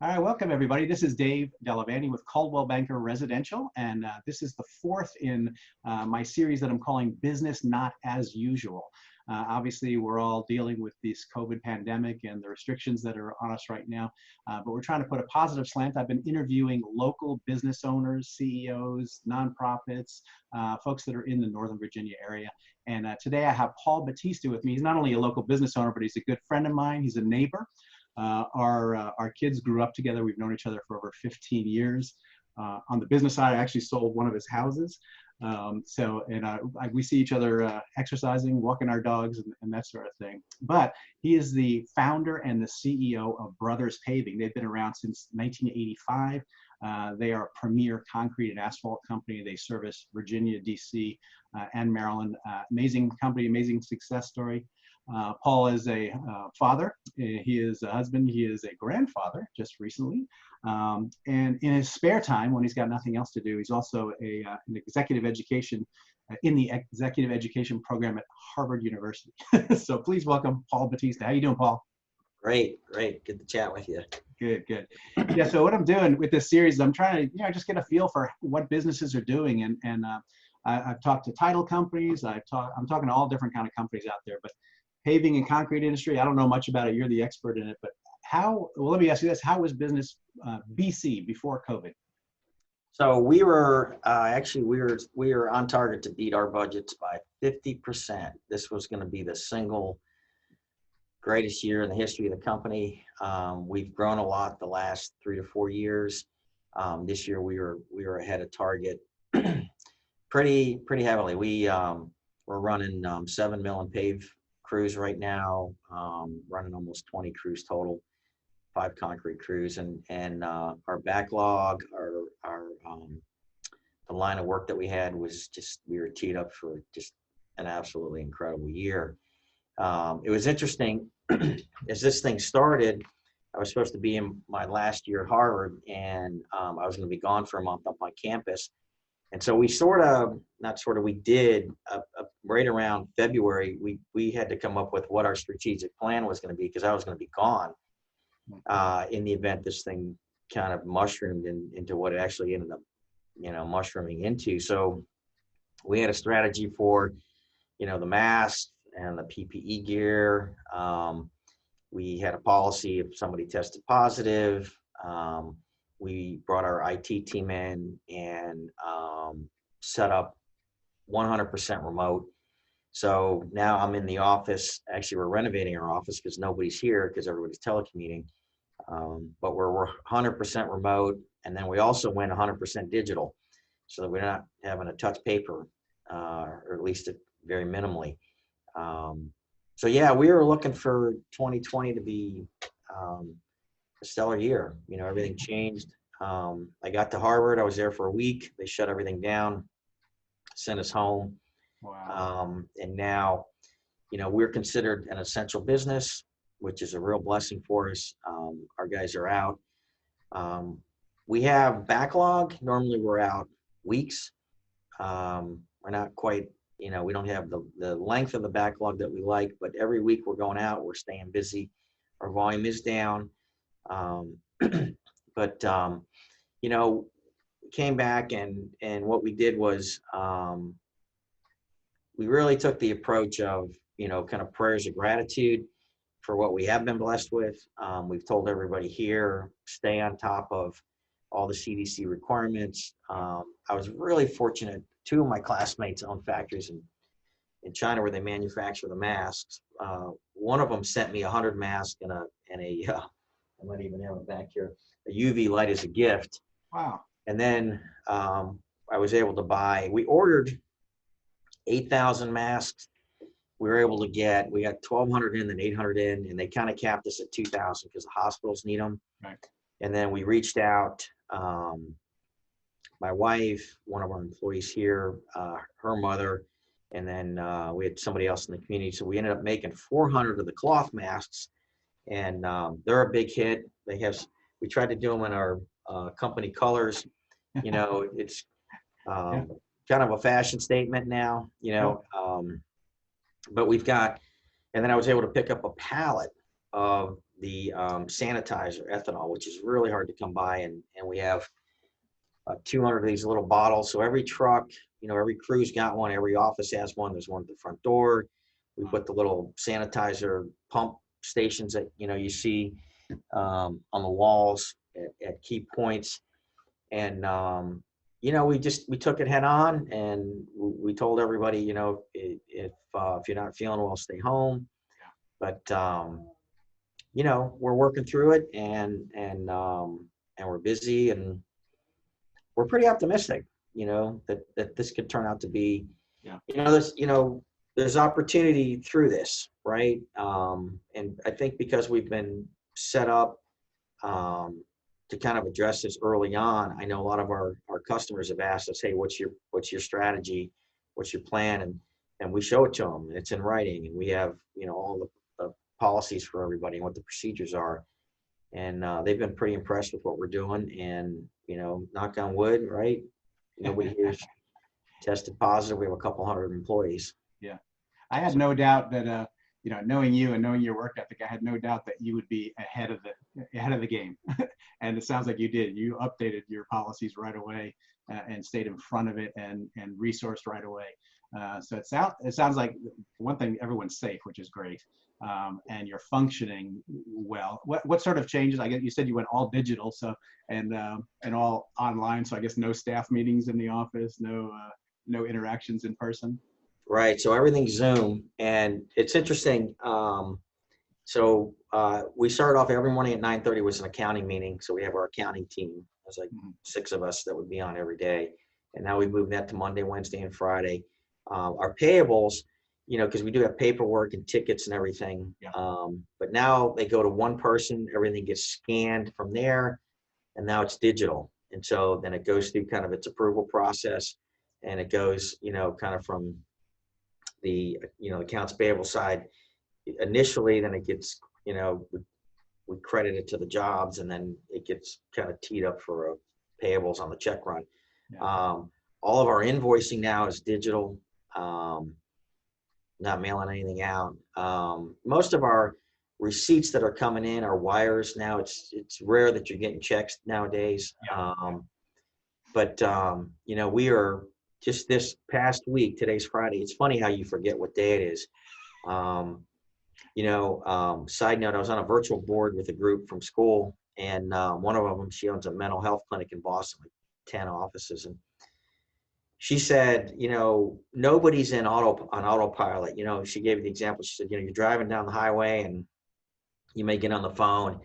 All right, welcome everybody. This is Dave Delavani with Coldwell Banker Residential, and this is the fourth in my series that I'm calling Business Not As Usual. Obviously, we're all dealing with this COVID pandemic and the restrictions that are on us right now, but we're trying to put a positive slant. I've been interviewing local business owners, CEOs, nonprofits, folks that are in the Northern Virginia area. And today I have Paul Battista with me. He's not only a local business owner, but he's a good friend of mine. He's a neighbor. Our kids grew up together. We've known each other for over 15 years. On the business side, I actually sold one of his houses. We see each other exercising, walking our dogs, and that sort of thing. But he is the founder and the CEO of Brothers Paving. They've been around since 1985. They are a premier concrete and asphalt company. They service Virginia, DC, and Maryland. Amazing company, amazing success story. Paul is a father, he is a husband, he is a grandfather just recently. And in his spare time, when he's got nothing else to do, he's also an executive education, in the executive education program at Harvard University. So please welcome Paul Battista. How you doing, Paul? Great. Good to chat with you. Good. Yeah, so what I'm doing with this series is I'm trying to, just get a feel for what businesses are doing. I've talked to title companies, I'm talking to all different kind of companies out there, but paving and concrete industry, I don't know much about it. You're the expert in it, but let me ask you this. How was business BC before COVID? So we were we were on target to beat our budgets by 50%. This was going to be the single greatest year in the history of the company. We've grown a lot the last 3 to 4 years. This year we were ahead of target pretty heavily. We're running 7 million pave crews right now, running almost 20 crews total, 5 concrete crews, and our backlog, the line of work that we had was just, we were teed up for just an absolutely incredible year. It was interesting as this thing started. I was supposed to be in my last year at Harvard, and I was going to be gone for a month up on campus. And so we did right around February, we had to come up with what our strategic plan was going to be, because I was going to be gone in the event this thing kind of mushroomed into what it actually ended up, mushrooming into. So we had a strategy for, the masks and the PPE gear. We had a policy if somebody tested positive. We brought our IT team in and set up 100% remote. So now I'm in the office. Actually, we're renovating our office because nobody's here because everybody's telecommuting. But we're 100% remote. And then we also went 100% digital, so that we're not having to touch paper, or at least very minimally. So yeah, we were looking for 2020 to be a stellar year. Everything changed. I got to Harvard. I was there for a week. They shut everything down, sent us home. Wow. And now, we're considered an essential business, which is a real blessing for us. Our guys are out. We have backlog. Normally we're out weeks. We're not quite, we don't have the length of the backlog that we like, but every week we're going out, we're staying busy. Our volume is down. But came back and what we did was, we really took the approach of, kind of prayers of gratitude for what we have been blessed with. We've told everybody here, stay on top of all the CDC requirements. I was really fortunate. 2 of my classmates own factories in China where they manufacture the masks. One of them sent me 100 masks and I might even have it back here, a UV light as a gift. Wow. And then I was able to we ordered 8,000 masks. We were able to we got 1,200 in, then 800 in, and they kind of capped us at 2,000 because the hospitals need them. Right. And then we reached out, my wife, one of our employees here, her mother, and then we had somebody else in the community. So we ended up making 400 of the cloth masks, and they're a big hit. We tried to do them in our company colors. It's kind of a fashion statement now, but we've got, and then I was able to pick up a pallet of the sanitizer, ethanol, which is really hard to come by. And we have 200 of these little bottles. So every truck, every crew's got one, every office has one. There's one at the front door. We put the little sanitizer pump stations that, you see on the walls at key points. And, we took it head on, and we told everybody, if you're not feeling well, stay home. But, we're working through it, and we're busy, and we're pretty optimistic, that this could turn out to be, there's opportunity through this, right? And I think because we've been set up to kind of address this early on, I know a lot of our customers have asked us, hey, what's your strategy? What's your plan? And we show it to them, and it's in writing, and we have, all the policies for everybody and what the procedures are. And they've been pretty impressed with what we're doing, and, knock on wood, right? Nobody here's tested positive. We have a couple hundred employees. Yeah. I had no doubt that, knowing you and knowing your work ethic, I had no doubt that you would be ahead of the game. And it sounds like you did. You updated your policies right away and stayed in front of it and resourced right away. So it sounds like, one thing, everyone's safe, which is great. And you're functioning well. What sort of changes? I guess you said you went all digital, so and all online. So I guess no staff meetings in the office, no interactions in person. Right. So everything's Zoom, and it's interesting. So we started off every morning at 9:30 was an accounting meeting. So we have our accounting team. There's like 6 of us that would be on every day, and now we moved that to Monday, Wednesday, and Friday. Our payables, because we do have paperwork and tickets and everything. Yeah. But now they go to one person. Everything gets scanned from there, and now it's digital. And so then it goes through kind of its approval process, and it goes, kind of from the accounts payable side initially, then it gets, we credit it to the jobs, and then it gets kind of teed up for payables on the check run. Yeah. All of our invoicing now is digital, not mailing anything out. Most of our receipts that are coming in are wires now. It's rare that you're getting checks nowadays. Yeah. But we are just this past week, today's Friday. It's funny how you forget what day it is. Side note, I was on a virtual board with a group from school, and one of them, she owns a mental health clinic in Boston, like 10 offices. And she said, nobody's on autopilot. She gave the example. She said, you're driving down the highway, and you may get on the phone,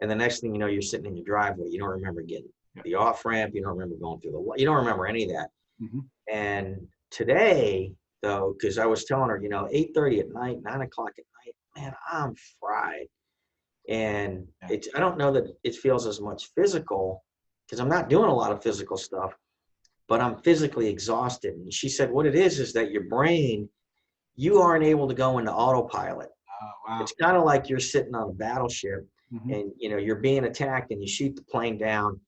and the next thing you know, you're sitting in your driveway. You don't remember getting the off ramp. You don't remember going through you don't remember any of that. Mm-hmm. And today, though, because I was telling her, 8:30 at night, 9 o'clock at night, man, I'm fried. And I don't know that it feels as much physical, because I'm not doing a lot of physical stuff, but I'm physically exhausted. And she said, what it is that your brain, you aren't able to go into autopilot. Oh, wow. It's kind of like you're sitting on a battleship, mm-hmm. and, you're being attacked, and you shoot the plane down,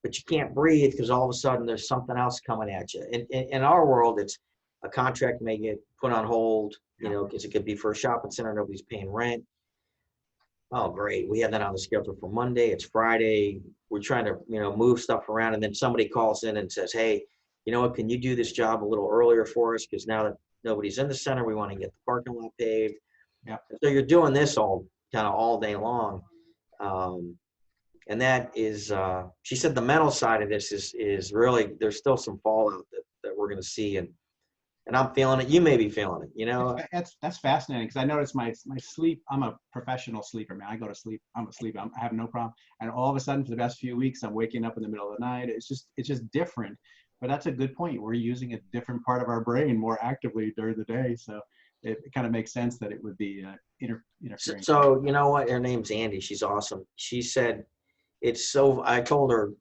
but you can't breathe because all of a sudden there's something else coming at you. In our world, it's a contract may get put on hold, because it could be for a shopping center, nobody's paying rent. Oh, great. We have that on the schedule for Monday. It's Friday. We're trying to, move stuff around. And then somebody calls in and says, hey, you know what, can you do this job a little earlier for us? Because now that nobody's in the center, we want to get the parking lot paved. Yeah. So you're doing this all day long. And that is, she said the mental side of this is really, there's still some fallout that we're going to see. And I'm feeling it. You may be feeling it, That's fascinating, because I noticed my sleep. I'm a professional sleeper, man. I go to sleep. I'm a sleeper. I have no problem. And all of a sudden, for the past few weeks, I'm waking up in the middle of the night. It's just different. But that's a good point. We're using a different part of our brain more actively during the day. So it kind of makes sense that it would be interfering. So you know what? Her name's Andy. She's awesome. She said, I told her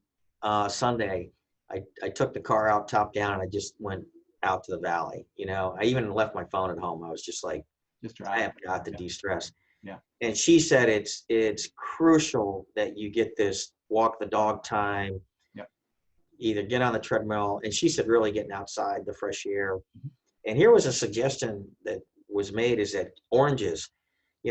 Sunday, I took the car out top down, and I just went out to the valley. I even left my phone at home. I was just like, I have got to de-stress. Yeah. And she said it's crucial that you get this walk the dog time. Yep. Either get on the treadmill, and she said really getting outside, the fresh air. Mm-hmm. And here was a suggestion that was made, is that oranges,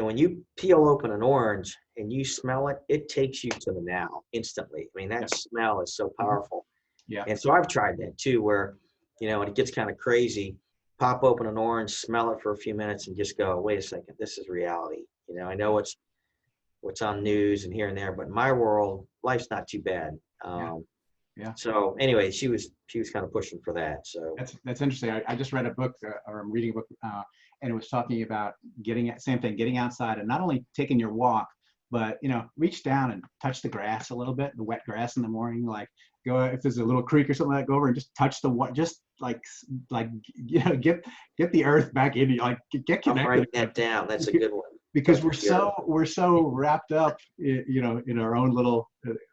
when you peel open an orange and you smell it, it takes you to the now instantly. I mean, that smell is so powerful. Yeah. And so I've tried that too, where, when it gets kind of crazy, pop open an orange, smell it for a few minutes and just go, wait a second, this is reality. I know what's on news and here and there, but in my world, life's not too bad. Yeah. So anyway, she was kind of pushing for that. So that's interesting. I just read a book, or I'm reading a book, and it was talking about getting outside and not only taking your walk, but reach down and touch the grass a little bit, the wet grass in the morning. Like go if there's a little creek or something like that, go over and just touch just like get the earth back in you, like get connected. I'm writing that down. That's a good one. Because we're so wrapped up, in our own little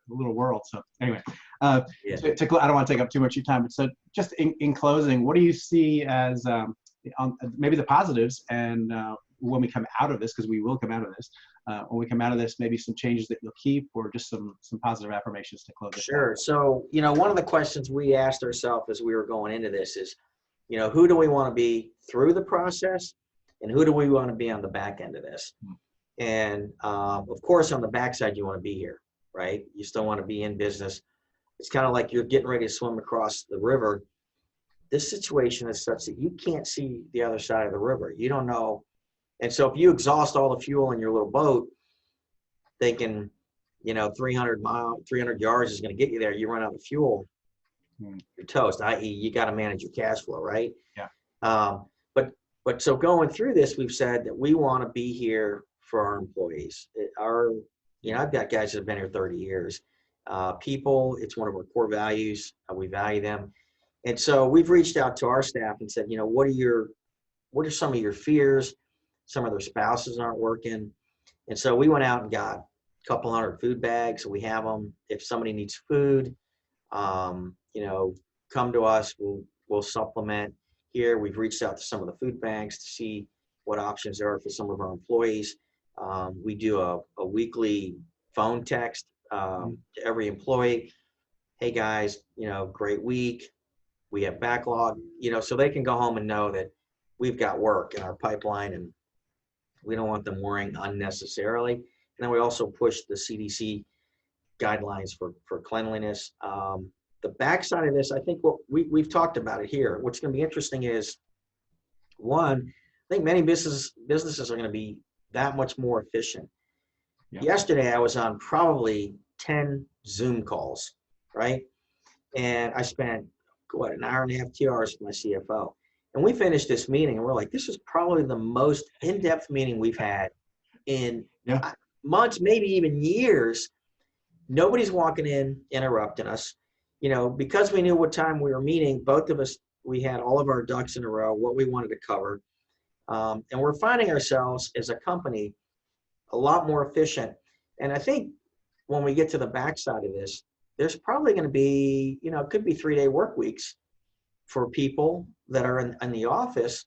world. So anyway, I don't want to take up too much of your time, but so just in closing, what do you see as maybe the positives, and when we come out of this, because we will come out of this, when we come out of this, maybe some changes that you'll keep, or just some positive affirmations to close it. Sure. So one of the questions we asked ourselves as we were going into this is, who do we want to be through the process? And who do we want to be on the back end of this? And of course, on the backside, you want to be here, right? You still want to be in business. It's kind of like you're getting ready to swim across the river. This situation is such that you can't see the other side of the river. You don't know. And so if you exhaust all the fuel in your little boat, thinking, 300 yards is going to get you there, you run out of fuel, you're toast, i.e. you got to manage your cash flow, right? Yeah. But so going through this, we've said that we want to be here for our employees. I've got guys that have been here 30 years. People, it's one of our core values. We value them. And so we've reached out to our staff and said, what are some of your fears? Some of their spouses aren't working. And so we went out and got a couple hundred food bags. So we have them. If somebody needs food, come to us. We'll supplement. Here, we've reached out to some of the food banks to see what options there are for some of our employees. We do a weekly phone text to every employee. Hey guys, great week. We have backlog, so they can go home and know that we've got work in our pipeline and we don't want them worrying unnecessarily. And then we also push the CDC guidelines for cleanliness. The backside of this, I think we've talked about it here. What's going to be interesting is, one, I think many businesses are going to be that much more efficient. Yeah. Yesterday, I was on probably 10 Zoom calls, right? And I spent, an hour and a half, 2 hours with my CFO. And we finished this meeting, and we're like, this is probably the most in-depth meeting we've had in months, maybe even years. Nobody's walking in, interrupting us. Because we knew what time we were meeting, both of us, we had all of our ducks in a row, what we wanted to cover. And we're finding ourselves as a company a lot more efficient. And I think when we get to the backside of this, there's probably going to be, it could be 3-day work weeks for people that are in the office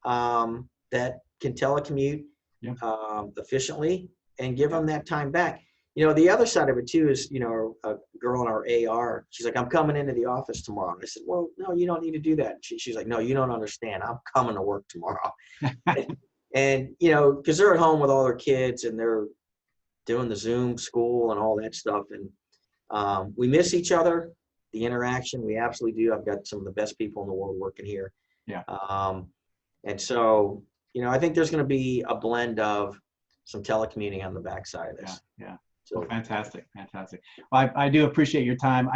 that can telecommute efficiently and give them that time back. The other side of it too is, a girl in our AR, she's like, I'm coming into the office tomorrow. And I said, well, no, you don't need to do that. She's like, no, you don't understand. I'm coming to work tomorrow. and, because they're at home with all their kids and they're doing the Zoom school and all that stuff. And we miss each other, the interaction. We absolutely do. I've got some of the best people in the world working here. Yeah. And so, I think there's going to be a blend of some telecommuting on the backside of this. Yeah. So well, fantastic. Well, I do appreciate your time.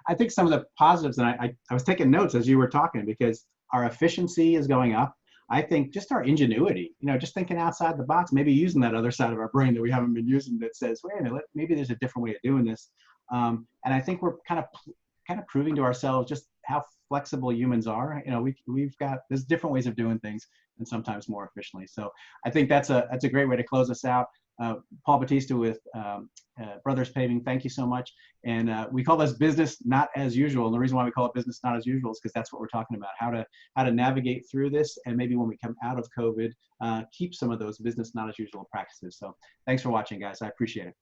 I think some of the positives, and I was taking notes as you were talking, because our efficiency is going up. I think just our ingenuity, just thinking outside the box, maybe using that other side of our brain that we haven't been using that says, wait a minute, maybe there's a different way of doing this. And I think we're kind of proving to ourselves just how flexible humans are. There's different ways of doing things, and sometimes more efficiently. So I think that's a great way to close us out. Paul Battista with Brothers Paving, thank you so much. And we call this business not as usual. And the reason why we call it business not as usual is because that's what we're talking about, how to navigate through this, and maybe when we come out of COVID, keep some of those business not as usual practices. So thanks for watching, guys. I appreciate it.